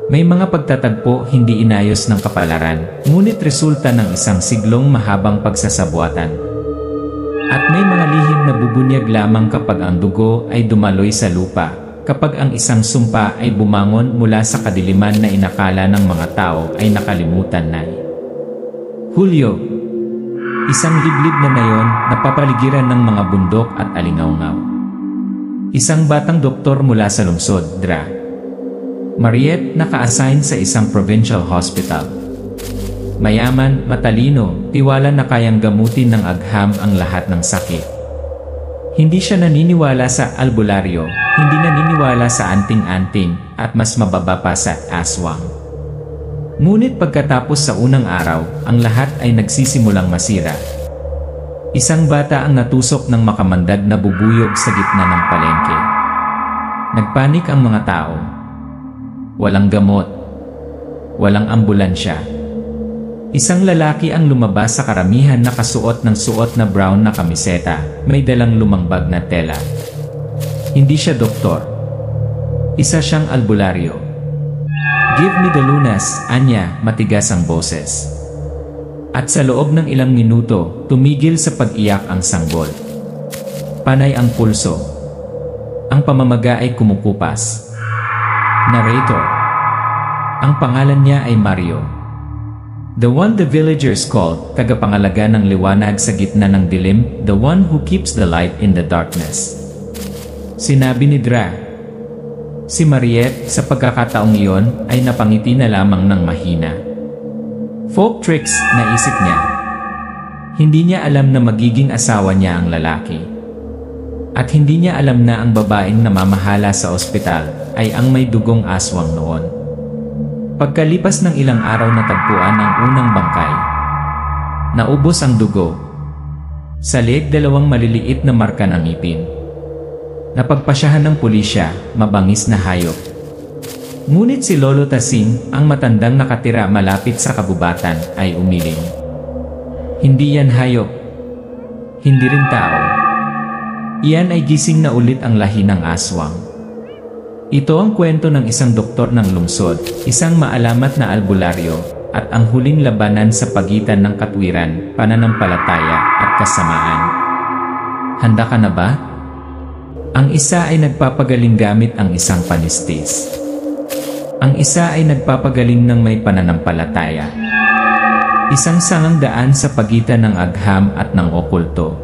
May mga pagtatagpo hindi inayos ng kapalaran, ngunit resulta ng isang siglong mahabang pagsasabuatan. At may mga lihim na bubunyag lamang kapag ang dugo ay dumaloy sa lupa, kapag ang isang sumpa ay bumangon mula sa kadiliman na inakala ng mga tao ay nakalimutan na. Hulyo, isang liblib na nayon na papaligiran ng mga bundok at alingawngaw. Isang batang doktor mula sa lungsod, Dra. Mariette naka-assign sa isang provincial hospital. Mayaman, matalino, tiwala na kayang gamutin ng agham ang lahat ng sakit. Hindi siya naniniwala sa albularyo, hindi naniniwala sa anting-anting, at mas mababa pa sa aswang. Ngunit pagkatapos sa unang araw, ang lahat ay nagsisimulang masira. Isang bata ang natusok ng makamandag na bubuyog sa gitna ng palengke. Nagpanik ang mga tao. Walang gamot. Walang ambulansya. Isang lalaki ang lumabas sa karamihan na kasuot ng suot na brown na kamiseta, may dalang lumang bag na tela. Hindi siya doktor. Isa siyang albularyo. "Give me the lunas," anya, matigas ang boses. At sa loob ng ilang minuto, tumigil sa pag-iyak ang sanggol. Panay ang pulso. Ang pamamaga ay kumukupas. Narrator. Ang pangalan niya ay Mario. The one the villagers called, tagapangalaga ng liwanag sa gitna ng dilim, the one who keeps the light in the darkness. Sinabi ni Dra. Si Mariette sa pagkakataong iyon ay napangiti na lamang ng mahina. Folk tricks, naisip niya. Hindi niya alam na magiging asawa niya ang lalaki. At hindi niya alam na ang babaeng namamahala sa ospital ay ang may dugong aswang noon. Pagkalipas ng ilang araw natagpuan ang unang bangkay. Naubos ang dugo. Sa leeg 2 maliliit na marka ng ngipin. Napagpasyahan ng pulisya, mabangis na hayop. Ngunit si Lolo Tasing, ang matandang nakatira malapit sa kabubatan, ay umiling. Hindi yan hayop. Hindi rin tao. Iyan ay gising na ulit ang lahi ng aswang. Ito ang kwento ng isang doktor ng lungsod, isang maalamat na albularyo, at ang huling labanan sa pagitan ng katwiran, pananampalataya, at kasamaan. Handa ka na ba? Ang isa ay nagpapagaling gamit ang isang panistis. Ang isa ay nagpapagaling ng may pananampalataya. Isang sangang daan sa pagitan ng agham at ng okulto.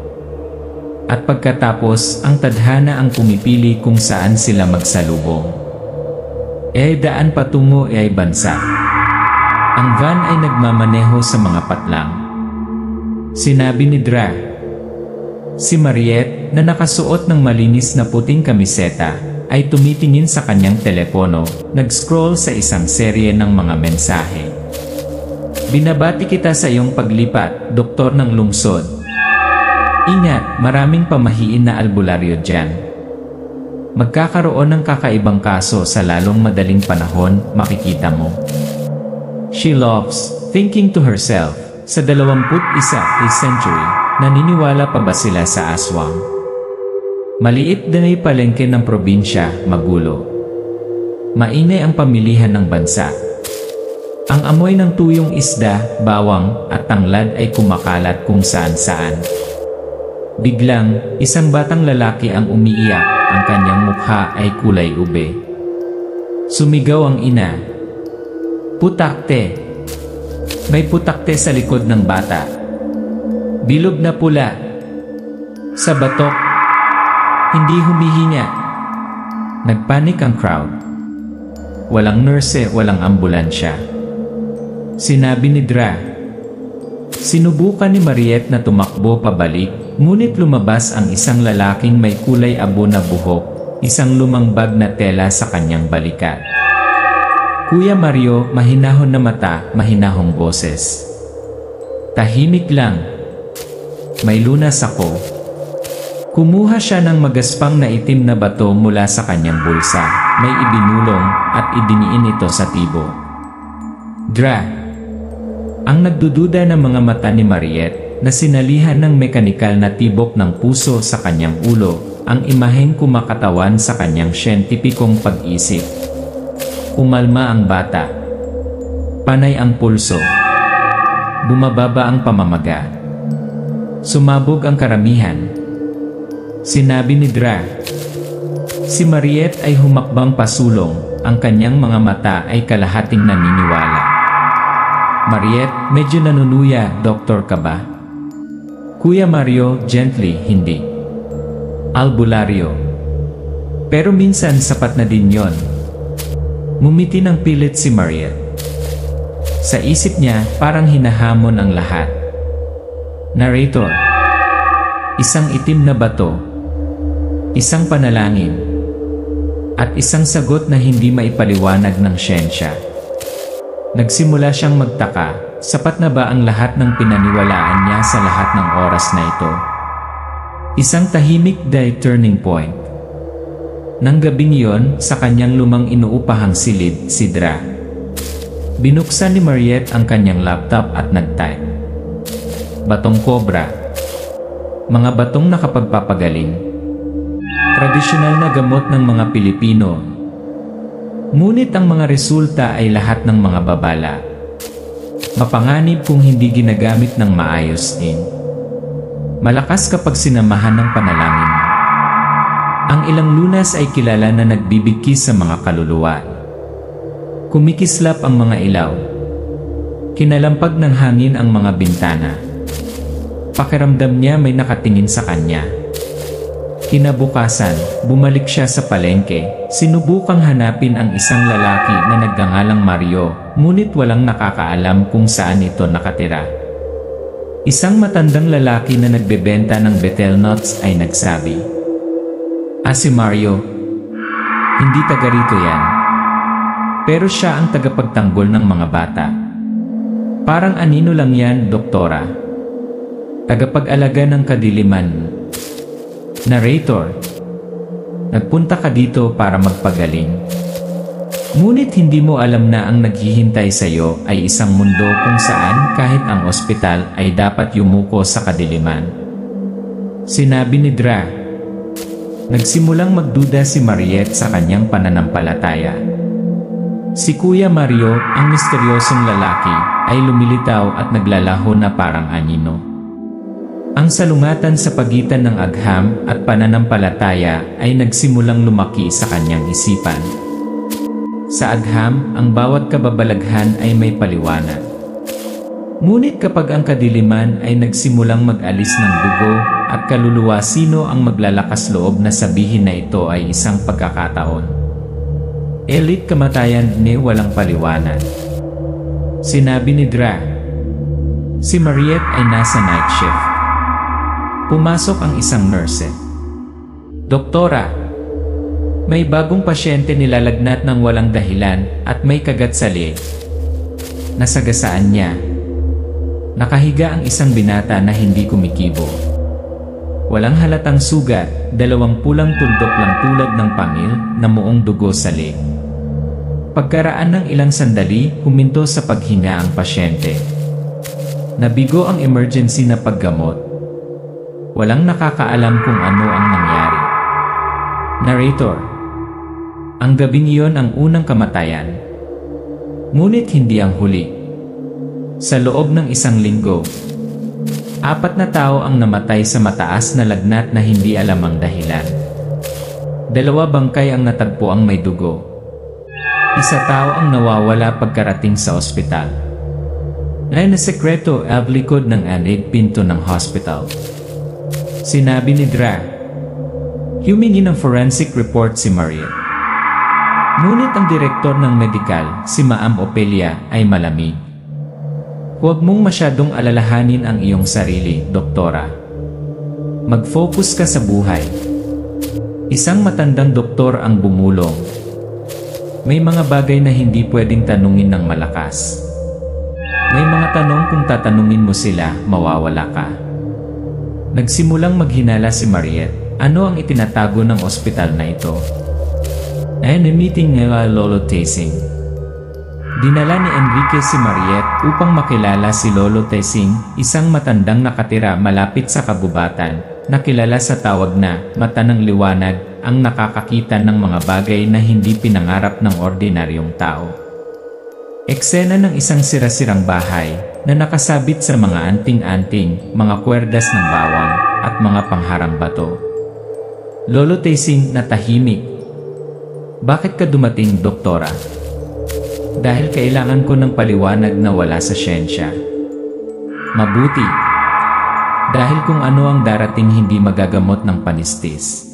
At pagkatapos, ang tadhana ang pumipili kung saan sila magsalubong. Daan patungo ay bansa. Ang van ay nagmamaneho sa mga patlang. Sinabi ni Dra. Si Mariette, na nakasuot ng malinis na puting kamiseta, ay tumitingin sa kanyang telepono, nag-scroll sa isang serye ng mga mensahe. Binabati kita sa iyong paglipat, doktor ng lungsod. Ingat, maraming pamahiin na albularyo dyan. Magkakaroon ng kakaibang kaso sa lalong madaling panahon, makikita mo. She loves, thinking to herself, sa 21st century, naniniwala pa ba sila sa aswang? Maliit din ay palengke ng probinsya, magulo. Mainay ang pamilihan ng bansa. Ang amoy ng tuyong isda, bawang, at tanglad ay kumakalat kung saan-saan. Biglang, isang batang lalaki ang umiiyak, ang kanyang mukha ay kulay ube. Sumigaw ang ina. Putakte! May putakte sa likod ng bata. Bilog na pula. Sa batok. Hindi humihinga. Nagpanik ang crowd. Walang nurse, walang ambulansya. Sinabi ni Dra. Sinubukan ni Mariette na tumakbo pabalik, ngunit lumabas ang isang lalaking may kulay abo na buhok, isang lumang bag na tela sa kanyang balikat. Kuya Mario, mahinahon na mata, mahinahong boses. Tahimik lang. May lunas ako. Kumuha siya ng magaspang na itim na bato mula sa kanyang bulsa, may ibinulong at idiniin ito sa tibo. Dra. Ang nagdududa ng mga mata ni Mariette na sinalihan ng mekanikal na tibok ng puso sa kanyang ulo ang imaheng kumakatawan sa kanyang siyentipikong pag-isip. Umalma ang bata. Panay ang pulso. Bumababa ang pamamaga. Sumabog ang karamihan. Sinabi ni Dra. Si Mariette ay humakbang pasulong, ang kanyang mga mata ay kalahating naniniwala. Mariette, medyo nanunuya, doktor ka ba? Kuya Mario, gently, hindi. Albularyo. Pero minsan sapat na din yon. Mumiti ng pilit si Mariette. Sa isip niya, parang hinahamon ang lahat. Narrator. Isang itim na bato. Isang panalangin. At isang sagot na hindi maipaliwanag ng siyensya. Nagsimula siyang magtaka, sapat na ba ang lahat ng pinaniwalaan niya sa lahat ng oras na ito? Isang tahimik turning point. Nang gabing iyon, sa kanyang lumang inuupahang silid, si Dra. Binuksan ni Mariette ang kanyang laptop at nag-type. Batong kobra. Mga batong nakapagpapagaling. Tradisyonal na gamot ng mga Pilipino. Ngunit ang mga resulta ay lahat ng mga babala. Mapanganib kung hindi ginagamit ng maayos din. Malakas kapag sinamahan ng panalangin. Ang ilang lunas ay kilala na nagbibigkis sa mga kaluluwa. Kumikislap ang mga ilaw. Kinalampag ng hangin ang mga bintana. Pakiramdam niya may nakatingin sa kanya. Kinabukasan, bumalik siya sa palengke. Sinubukang hanapin ang isang lalaki na nagngangalang Mario, ngunit walang nakakaalam kung saan ito nakatira. Isang matandang lalaki na nagbebenta ng betel nuts ay nagsabi, si Mario. Hindi taga rito yan. Pero siya ang tagapagtanggol ng mga bata. Parang anino lang yan, doktora. Tagapag-alaga ng kadiliman. Narrator. Nagpunta ka dito para magpagaling. Ngunit hindi mo alam na ang naghihintay sa iyo ay isang mundo kung saan kahit ang ospital ay dapat yumuko sa kadiliman. Sinabi ni Dra. Nagsimulang magduda si Mariette sa kanyang pananampalataya. Si Kuya Mario, ang misteryosong lalaki, ay lumilitaw at naglalaho na parang anino. Ang salungatan sa pagitan ng agham at pananampalataya ay nagsimulang lumaki sa kanyang isipan. Sa agham, ang bawat kababalaghan ay may paliwanag. Ngunit kapag ang kadiliman ay nagsimulang mag-alis ng dugo at kaluluwa, sino ang maglalakas loob na sabihin na ito ay isang pagkakataon? Elite kamatayan ni walang paliwanag. Sinabi ni Dra. Si Mariette ay nasa night shift. Pumasok ang isang nurse. Doktora, may bagong pasyente nilalagnat ng walang dahilan at may kagat sa leeg. Nasagasaan niya. Nakahiga ang isang binata na hindi kumikibo. Walang halatang sugat, dalawang pulang tuldok lang tulad ng pangil na muong dugo sa leeg. Pagkaraan ng ilang sandali, huminto sa paghinga ang pasyente. Nabigo ang emergency na paggamot. Walang nakakaalam kung ano ang nangyari. Narrator. Ang gabing iyon ang unang kamatayan. Ngunit hindi ang huli. Sa loob ng isang linggo, 4 na tao ang namatay sa mataas na lagnat na hindi alam ang dahilan. 2 bangkay ang natagpo ang may dugo. 1 tao ang nawawala pagkarating sa ospital. Ay na sekreto likod ng anid pinto ng hospital. Sinabi ni Dra. Humingi ng forensic report si Mariette. Ngunit ang direktor ng medikal, si Ma'am Opelia, ay malamig. Huwag mong masyadong alalahanin ang iyong sarili, doktora. Mag-focus ka sa buhay. Isang matandang doktor ang bumulong. May mga bagay na hindi pwedeng tanungin ng malakas. May mga tanong kung tatanungin mo sila, mawawala ka. Nagsimulang maghinala si Mariette. Ano ang itinatago ng ospital na ito? Meeting nila Lolo Tesing. Dinala ni Enrique si Mariette upang makilala si Lolo Tesing, isang matandang nakatira malapit sa kagubatan, nakilala sa tawag na mata ng liwanag, ang nakakakita ng mga bagay na hindi pinangarap ng ordinaryong tao. Eksena ng isang sira-sirang bahay na nakasabit sa mga anting-anting, mga kwerdas ng bawang at mga pangharang bato. Lolo Tesing na tahimik. Bakit ka dumating, doktora? Dahil kailangan ko ng paliwanag na wala sa siyensya. Mabuti. Dahil kung ano ang darating hindi magagamot ng panistis.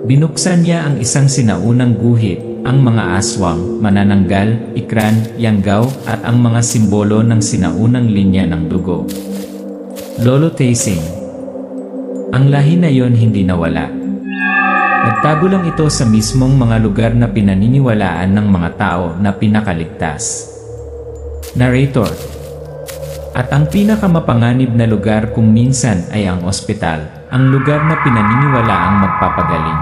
Binuksan niya ang isang sinaunang guhit, ang mga aswang, manananggal, ikran, yanggaw at ang mga simbolo ng sinaunang linya ng dugo. Lolo Tesing. Ang lahi na yon hindi nawala. Nagtago lang ito sa mismong mga lugar na pinaniniwalaan ng mga tao na pinakaligtas. Narrator. At ang pinakamapanganib na lugar kung minsan ay ang ospital, ang lugar na pinaniniwalaang magpapagaling.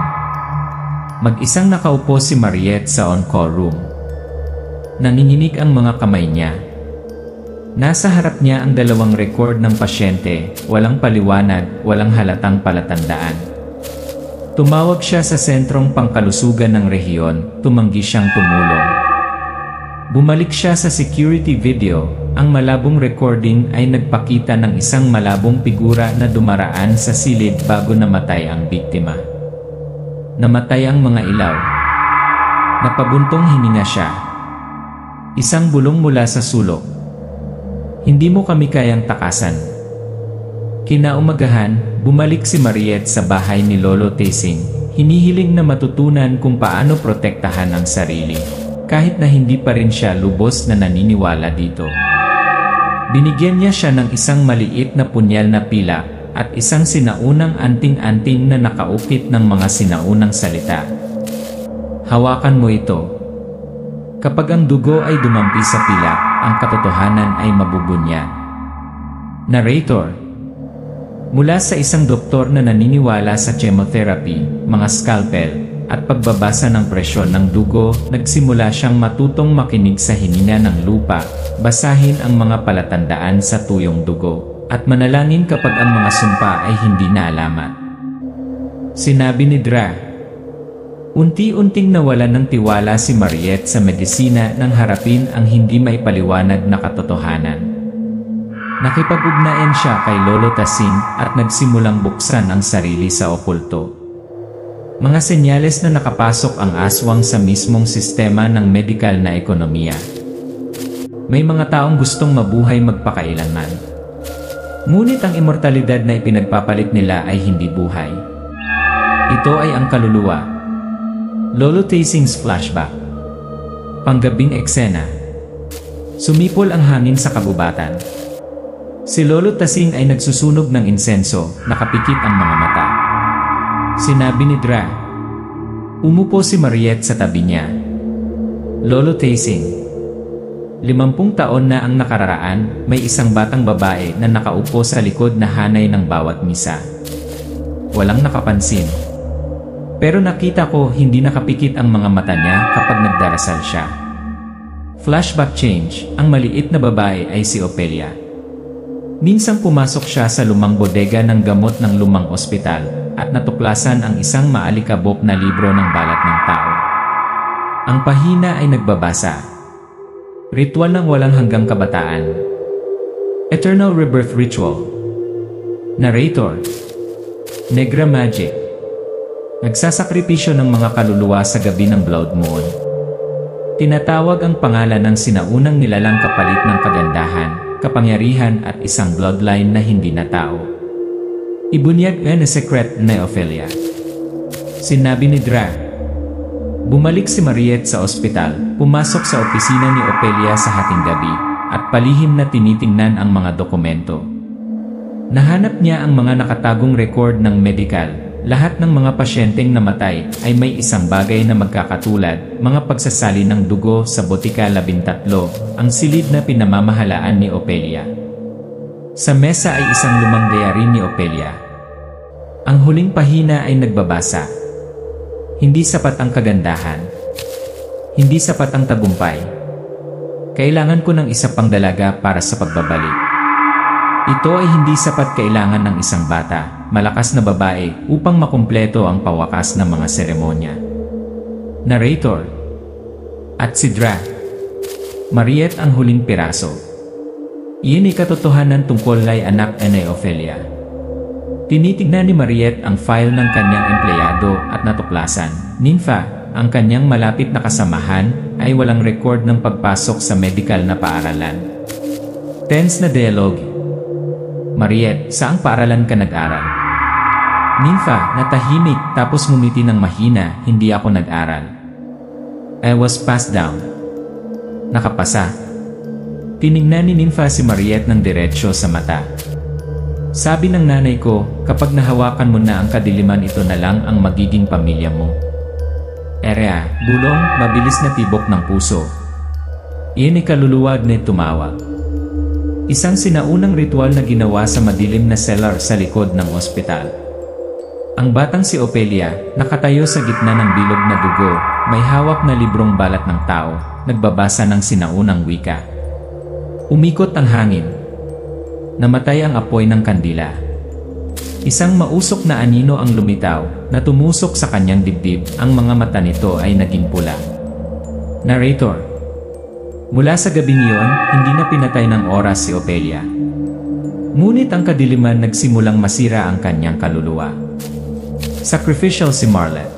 Mag-isang nakaupo si Mariette sa on-call room. Nanginginig ang mga kamay niya. Nasa harap niya ang dalawang record ng pasyente, walang paliwanag, walang halatang palatandaan. Tumawag siya sa sentrong pangkalusugan ng rehiyon, tumanggi siyang tumulong. Bumalik siya sa security video, ang malabong recording ay nagpakita ng isang malabong figura na dumaraan sa silid bago namatay ang biktima. Namatay ang mga ilaw. Napabuntong hininga siya. Isang bulong mula sa sulok. Hindi mo kami kayang takasan. Kinaumagahan, bumalik si Mariette sa bahay ni Lolo Tesing, hinihiling na matutunan kung paano protektahan ang sarili, kahit na hindi pa rin siya lubos na naniniwala dito. Binigyan niya siya ng isang maliit na punyal na pila at isang sinaunang anting-anting na nakaukit ng mga sinaunang salita. Hawakan mo ito. Kapag ang dugo ay dumampi sa pila, ang katotohanan ay mabubunyag. Narrator. Mula sa isang doktor na naniniwala sa chemotherapy, mga scalpel, at pagbabasa ng presyon ng dugo, nagsimula siyang matutong makinig sa hinina ng lupa, basahin ang mga palatandaan sa tuyong dugo, at manalangin kapag ang mga sumpa ay hindi naalamat. Sinabi ni Dra. Unti-unting nawalan ng tiwala si Mariette sa medisina nang harapin ang hindi maipaliwanag na katotohanan. Nakipag-ugnayan siya kay Lolo Tesing at nagsimulang buksan ang sarili sa okulto. Mga senyales na nakapasok ang aswang sa mismong sistema ng medikal na ekonomiya. May mga taong gustong mabuhay magpakailanman. Ngunit ang immortalidad na ipinagpapalit nila ay hindi buhay. Ito ay ang kaluluwa. Lolo Tesing's flashback. Panggabing eksena. Sumipol ang hangin sa kagubatan. Si Lolo Tesing ay nagsusunog ng insenso, nakapikit ang mga mata. Sinabi ni Dra. Umupo si Mariette sa tabi niya. Lolo Tesing. 50 taon na ang nakararaan, may isang batang babae na nakaupo sa likod na hanay ng bawat misa. Walang nakapansin. Pero nakita ko hindi nakapikit ang mga mata niya kapag nagdarasal siya. Flashback change, ang maliit na babae ay si Opelia. Minsang pumasok siya sa lumang bodega ng gamot ng lumang ospital at natuklasan ang isang maalikabok na libro ng balat ng tao. Ang pahina ay nagbabasa. Ritual ng walang hanggang kabataan. Eternal Rebirth Ritual. Narrator. Negra Magic. Nagsasakripisyo ng mga kaluluwa sa gabi ng Blood Moon. Tinatawag ang pangalan ng sinaunang nilalang kapalit ng kagandahan, kapangyarihan at isang bloodline na hindi na tao. Ibunyag na secret na Ophelia. Sinabi ni Dra. Bumalik si Mariette sa ospital, pumasok sa opisina ni Ophelia sa hating gabi, at palihim na tinitingnan ang mga dokumento. Nahanap niya ang mga nakatagong record ng medical. Lahat ng mga pasyenteng namatay ay may isang bagay na magkakatulad, mga pagsasali ng dugo sa botika 13, ang silid na pinamamahalaan ni Ophelia. Sa mesa ay isang lumang diary ni Ophelia. Ang huling pahina ay nagbabasa. Hindi sapat ang kagandahan. Hindi sapat ang tagumpay. Kailangan ko ng isa pang dalaga para sa pagbabalik. Ito ay hindi sapat, kailangan ng isang bata, malakas na babae upang makumpleto ang pawakas ng mga seremonya. Narrator. At si Dra. Mariette ang huling piraso. Iyon ay katotohanan tungkol kay anak ni Ophelia. Tinitignan ni Mariette ang file ng kanyang empleyado at natuklasan, Nympha, ang kanyang malapit na kasamahan, ay walang record ng pagpasok sa medical na paaralan. Tense na dialogue. Mariette, saang paaralan ka nag-aral? Nympha, natahimik tapos ngumiti ng mahina, hindi ako nag-aral. I was passed down. Nakapasa. Tinignan ni Nympha si Mariette ng diretsyo sa mata. Sabi ng nanay ko, kapag nahawakan mo na ang kadiliman, ito na lang ang magiging pamilya mo. Erea, bulong, mabilis na tibok ng puso. Iyon ay kaluluwag na tumawag. Isang sinaunang ritual na ginawa sa madilim na cellar sa likod ng ospital. Ang batang si Ophelia, nakatayo sa gitna ng bilog na dugo, may hawak na librong balat ng tao, nagbabasa ng sinaunang wika. Umikot ang hangin. Namatay ang apoy ng kandila. Isang mausok na anino ang lumitaw, na tumusok sa kanyang dibdib, ang mga mata nito ay naging pula. Narrator. Mula sa gabing iyon, hindi na pinatay ng oras si Ophelia. Ngunit ang kadiliman nagsimulang masira ang kanyang kaluluwa. Sacrificial si Marlette.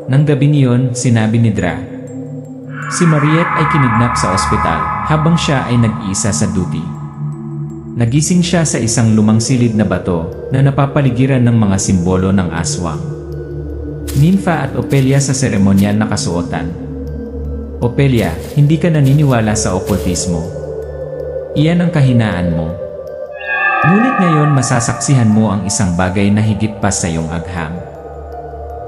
Nang gabing iyon, sinabi ni Dra. Si Mariette ay kinidnap sa ospital, habang siya ay nag-iisa sa duty. Nagising siya sa isang lumang silid na bato na napapaligiran ng mga simbolo ng aswang. Nympha at Ophelia sa seremonyal na kasuotan. Ophelia, hindi ka naniniwala sa okultismo. Iyan ang kahinaan mo. Ngunit ngayon masasaksihan mo ang isang bagay na higit pa sa iyong agham.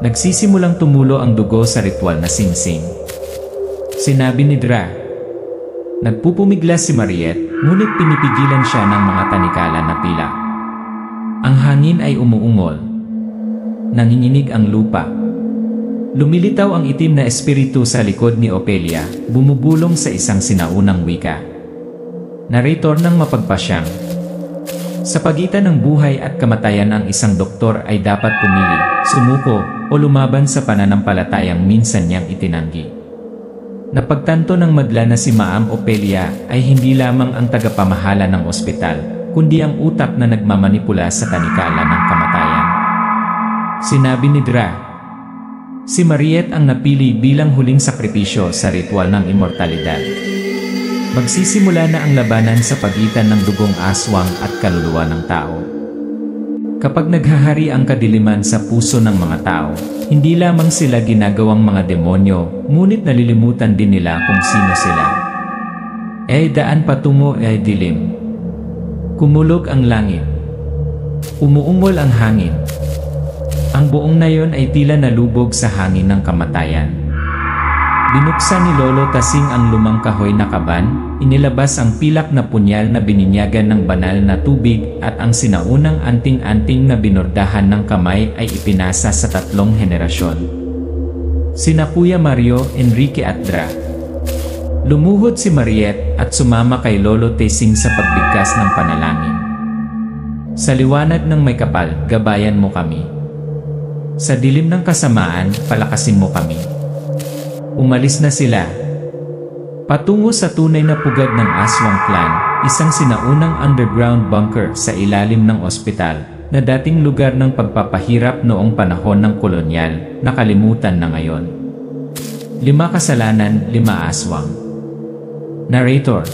Nagsisimulang tumulo ang dugo sa ritual na singsing. Sinabi ni Dra. Nagpupumiglas si Mariette, ngunit pinipigilan siya ng mga tanikala na pila. Ang hangin ay umuungol. Nanginginig ang lupa. Lumilitaw ang itim na espiritu sa likod ni Ophelia, bumubulong sa isang sinaunang wika. Narrator ng mapagpasyang. Sa pagitan ng buhay at kamatayan, ang isang doktor ay dapat pumili, sumuko, o lumaban sa pananampalatayang minsan niyang itinanggi. Napagtanto ng madla na si Maam Ophelia ay hindi lamang ang tagapamahala ng ospital, kundi ang utak na nagmamanipula sa tanikala ng kamatayan. Sinabi ni Dra. Si Mariette ang napili bilang huling sakripisyo sa ritual ng immortalidad. Magsisimula na ang labanan sa pagitan ng dugong aswang at kaluluwa ng tao. Kapag naghahari ang kadiliman sa puso ng mga tao, hindi lamang sila ginagawang mga demonyo, ngunit nalilimutan din nila kung sino sila. Daan patungo ay dilim. Kumulog ang langit. Umuungol ang hangin. Ang buong nayon ay tila nalubog sa hangin ng kamatayan. Binuksan ni Lolo Tasing ang lumang kahoy na kaban, inilabas ang pilak na punyal na bininyagan ng banal na tubig at ang sinaunang anting-anting na binordahan ng kamay ay ipinasa sa 3 henerasyon. Sina Kuya Mario, Enrique at Dra. Lumuhod si Mariette at sumama kay Lolo Tasing sa pagbigkas ng panalangin. Sa liwanag ng may kapal, gabayan mo kami. Sa dilim ng kasamaan, palakasin mo kami. Umalis na sila. Patungo sa tunay na pugad ng Aswang Clan, isang sinaunang underground bunker sa ilalim ng ospital, na dating lugar ng pagpapahirap noong panahon ng kolonyal, nakalimutan na ngayon. 5 kasalanan, 5 aswang. Narrator.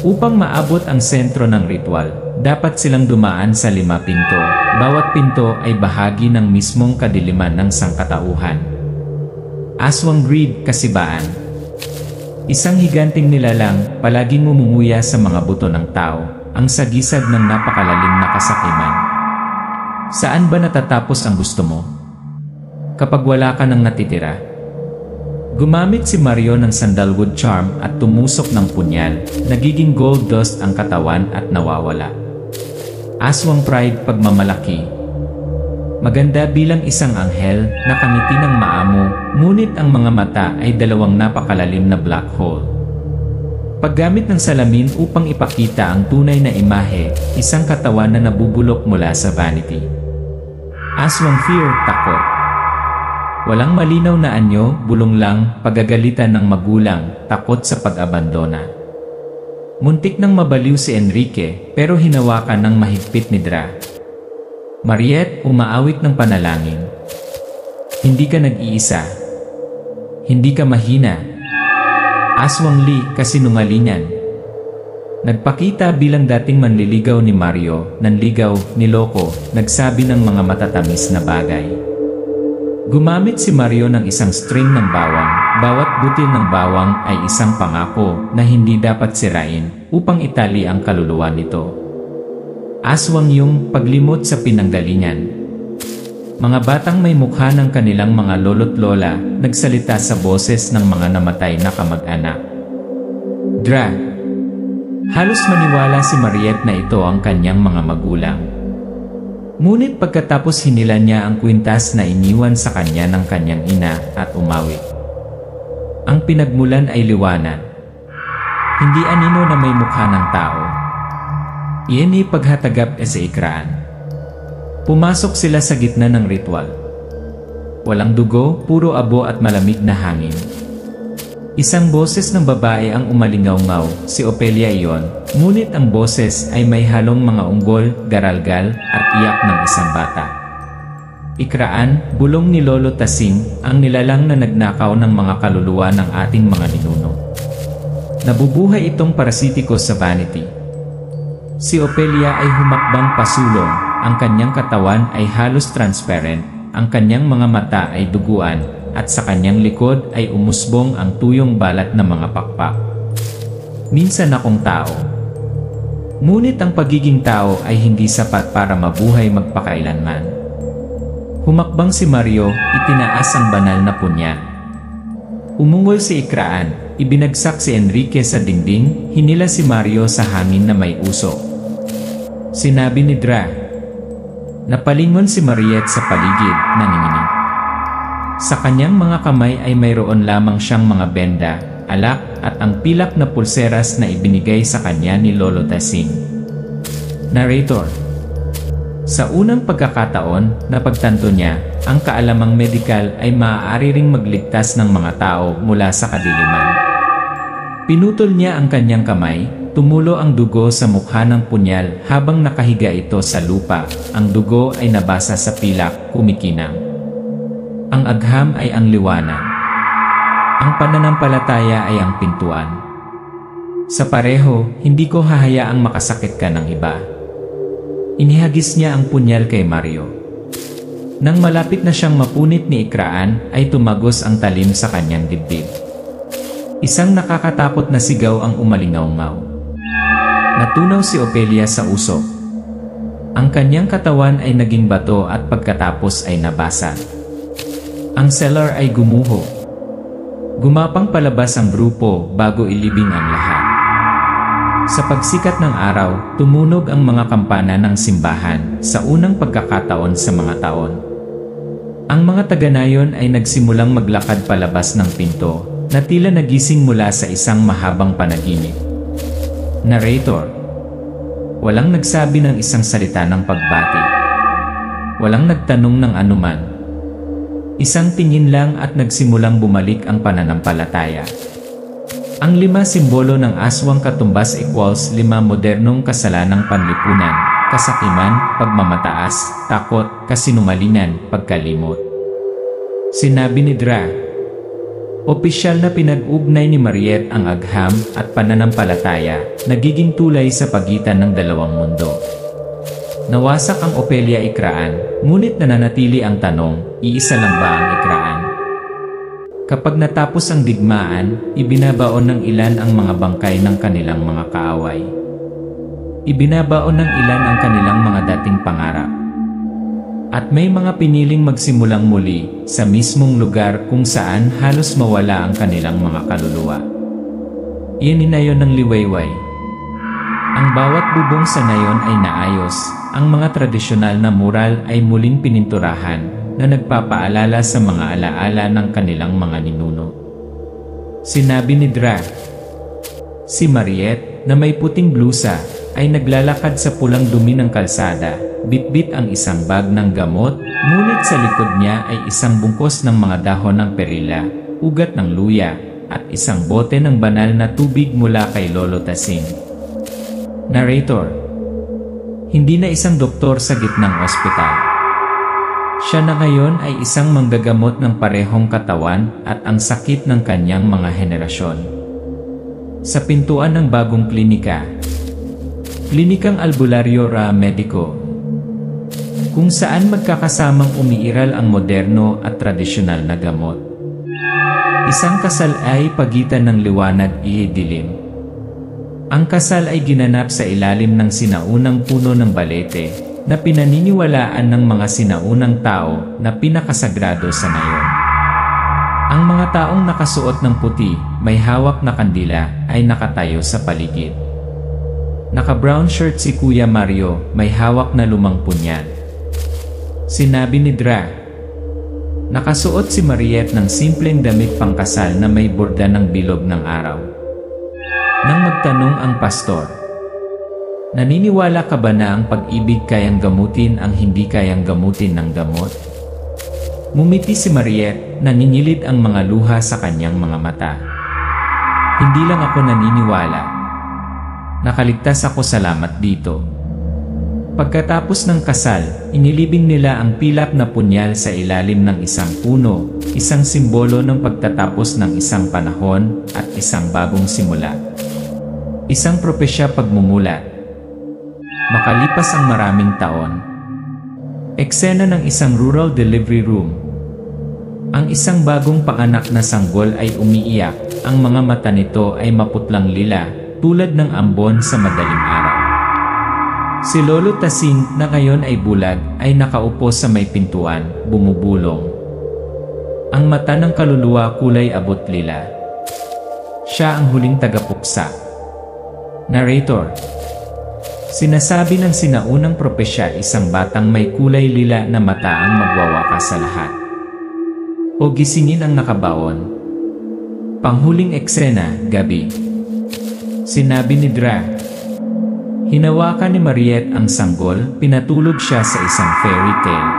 Upang maabot ang sentro ng ritual, dapat silang dumaan sa 5 pinto. Bawat pinto ay bahagi ng mismong kadiliman ng sangkatauhan. Aswang greed, kasibaan. Isang higanting nilalang, palaging ngumunguya sa mga buto ng tao, ang sagisag ng napakalalim na kasakiman. Saan ba natatapos ang gusto mo? Kapag wala ka nang natitira. Gumamit si Mario ng sandalwood charm at tumusok ng punyal, nagiging gold dust ang katawan at nawawala. Aswang pride, pagmamalaki. Maganda bilang isang anghel, nakangiti ng maamo, ngunit ang mga mata ay 2 napakalalim na black hole. Paggamit ng salamin upang ipakita ang tunay na imahe, isang katawan na nabubulok mula sa vanity. Aswang fear, takot. Walang malinaw na anyo, bulong lang, pagagalitan ng magulang, takot sa pag-abandona. Muntik nang mabaliw si Enrique, pero hinawakan ng mahigpit ni Dra. Mariette, umaawit ng panalangin. Hindi ka nag-iisa. Hindi ka mahina. Aswang Lee, kasinungalingan. Nagpakita bilang dating manliligaw ni Mario, nanligaw, niloko, nagsabi ng mga matatamis na bagay. Gumamit si Mario ng isang string ng bawang, bawat butil ng bawang ay isang pangako na hindi dapat sirain upang itali ang kaluluwa nito. Aswang yung paglimot sa pinanggalingan. Mga batang may mukha ng kanilang mga lolo't lola, nagsalita sa boses ng mga namatay na kamag-anak. Dra. Halos maniwala si Mariette na ito ang kanyang mga magulang. Ngunit pagkatapos hinila niya ang kwintas na iniwan sa kanya ng kanyang ina at umawi. Ang pinagmulan ay liwanag. Hindi anino na may mukha ng tao. Iyan ay paghatagap sa ikraan. Pumasok sila sa gitna ng ritual. Walang dugo, puro abo at malamig na hangin. Isang boses ng babae ang umalingaw-ngaw, si Opelia iyon, ngunit ang boses ay may halong mga unggol, garalgal, at iyak ng isang bata. Ikraan, bulong ni Lolo Tasing, ang nilalang na nagnakaw ng mga kaluluwa ng ating mga ninuno. Nabubuhay itong parasitiko sa vanity. Si Opelia ay humakbang pasulong. Ang kanyang katawan ay halos transparent, ang kanyang mga mata ay duguan, at sa kanyang likod ay umusbong ang tuyong balat ng mga pakpak. Minsan akong tao. Ngunit ang pagiging tao ay hindi sapat para mabuhay magpakailanman. Humakbang si Mario, itinaas ang banal na punya. Umungol si Ikraan, ibinagsak si Enrique sa dingding, hinila si Mario sa hangin na may usok. Sinabi ni Dra. Napalingon si Mariette sa paligid, nanginginig. Sa kanyang mga kamay ay mayroon lamang siyang mga benda, alak at ang pilak na pulseras na ibinigay sa kanya ni Lolo Tasing. Narrator. Sa unang pagkakataon, napagtanto niya, ang kaalamang medikal ay maaari ring magligtas ng mga tao mula sa kadiliman. Pinutol niya ang kanyang kamay. Tumulo ang dugo sa mukha ng punyal habang nakahiga ito sa lupa. Ang dugo ay nabasa sa pilak, kumikinang. Ang agham ay ang liwanag. Ang pananampalataya ay ang pintuan. Sa pareho, hindi ko hahayaang makasakit ka ng iba. Inihagis niya ang punyal kay Mario. Nang malapit na siyang mapunit ni Ikraan, ay tumagos ang talim sa kanyang dibdib. Isang nakakatakot na sigaw ang umalingaw-ngaw. Natunaw si Opelia sa usok. Ang kanyang katawan ay naging bato at pagkatapos ay nabasa. Ang cellar ay gumuho. Gumapang palabas ang grupo bago ilibing ang lahat. Sa pagsikat ng araw, tumunog ang mga kampana ng simbahan sa unang pagkakataon sa mga taon. Ang mga taga-nayon ay nagsimulang maglakad palabas ng pinto na tila nagising mula sa isang mahabang panaginip. Narrator. Walang nagsabi ng isang salita ng pagbati. Walang nagtanong ng anuman. Isang tingin lang at nagsimulang bumalik ang pananampalataya. Ang 5 simbolo ng aswang katumbas equals 5 modernong kasalanang panlipunan, kasakiman, pagmamataas, takot, kasinungalingan, pagkalimot. Sinabi ni Dra. Opisyal na pinag-ugnay ni Mariette ang agham at pananampalataya, nagiging tulay sa pagitan ng dalawang mundo. Nawasak ang Opelia Ikraan, ngunit nananatili ang tanong, iisa lang ba ang Ikraan? Kapag natapos ang digmaan, ibinabaon ng ilan ang mga bangkay ng kanilang mga kaaway. Ibinabaon ng ilan ang kanilang mga dating pangarap. At may mga piniling magsimulang muli sa mismong lugar kung saan halos mawala ang kanilang mga kaluluwa. Iyan inayon ng liwayway. Ang bawat bubong sa nayon ay naayos. Ang mga tradisyonal na mural ay muling pininturahan na nagpapaalala sa mga alaala ng kanilang mga ninuno. Sinabi ni Dra. Si Mariette, na may puting blusa, ay naglalakad sa pulang dumi ng kalsada, bitbit ang isang bag ng gamot, ngunit sa likod niya ay isang bungkos ng mga dahon ng perila, ugat ng luya, at isang bote ng banal na tubig mula kay Lolo Tasing. Narrator. Hindi na isang doktor sa gitnang ospital. Siya na ngayon ay isang manggagamot ng parehong katawan at ang sakit ng kanyang mga henerasyon. Sa pintuan ng bagong klinika, Klinikang Albularyo Ra Medico, kung saan magkakasamang umiiral ang moderno at tradisyonal na gamot. Isang kasal ay pagitan ng liwanag at dilim. Ang kasal ay ginanap sa ilalim ng sinaunang puno ng balete na pinaniniwalaan ng mga sinaunang tao na pinakasagrado sa nayon. Ang mga taong nakasuot ng puti, may hawak na kandila, ay nakatayo sa paligid. Naka-brown shirt si Kuya Mario, may hawak na lumang punyal. Sinabi ni Dra. Nakasuot si Mariette ng simpleng damit pangkasal na may borda ng bilog ng araw. Nang magtanong ang pastor, naniniwala ka ba na ang pag-ibig kayang gamutin ang hindi kayang gamutin ng gamot? Ngumiti si Mariette, nangingilit ang mga luha sa kanyang mga mata. Hindi lang ako naniniwala. Nakaligtas ako, salamat dito. Pagkatapos ng kasal, inilibing nila ang pilak na punyal sa ilalim ng isang puno, isang simbolo ng pagtatapos ng isang panahon at isang bagong simula. Isang propesya pagmumulat. Makalipas ang maraming taon. Eksena ng isang rural delivery room. Ang isang bagong panganak na sanggol ay umiiyak, ang mga mata nito ay maputlang lila, tulad ng ambon sa madaling araw. Si Lolo Tasing, na ngayon ay bulag, ay nakaupo sa may pintuan, bumubulong. Ang mata ng kaluluwa kulay abot lila. Siya ang huling tagapuksa. Narrator. Sinasabi ng sinaunang propesya, isang batang may kulay lila na mata ang magwawakas sa lahat. O gisingin ang nakabaon. Panghuling eksena, gabi. Sinabi ni Dra. Hinawakan ni Mariette ang sanggol, pinatulog siya sa isang fairy tale.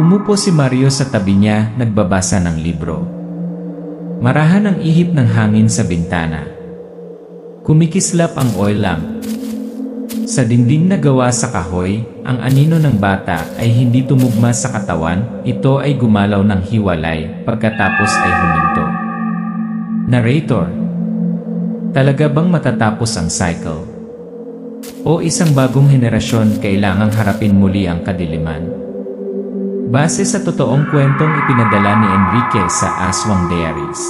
Umupo si Mario sa tabi niya, nagbabasa ng libro. Marahan ang ihip ng hangin sa bintana. Kumikislap ang oil lamp. Sa dingding na gawa sa kahoy, ang anino ng bata ay hindi tumugma sa katawan, ito ay gumalaw ng hiwalay, pagkatapos ay huminto. Narrator. Talaga bang matatapos ang cycle? O isang bagong henerasyon kailangang harapin muli ang kadiliman? Base sa totoong kwentong ipinadala ni Enrique sa Aswang Diaries.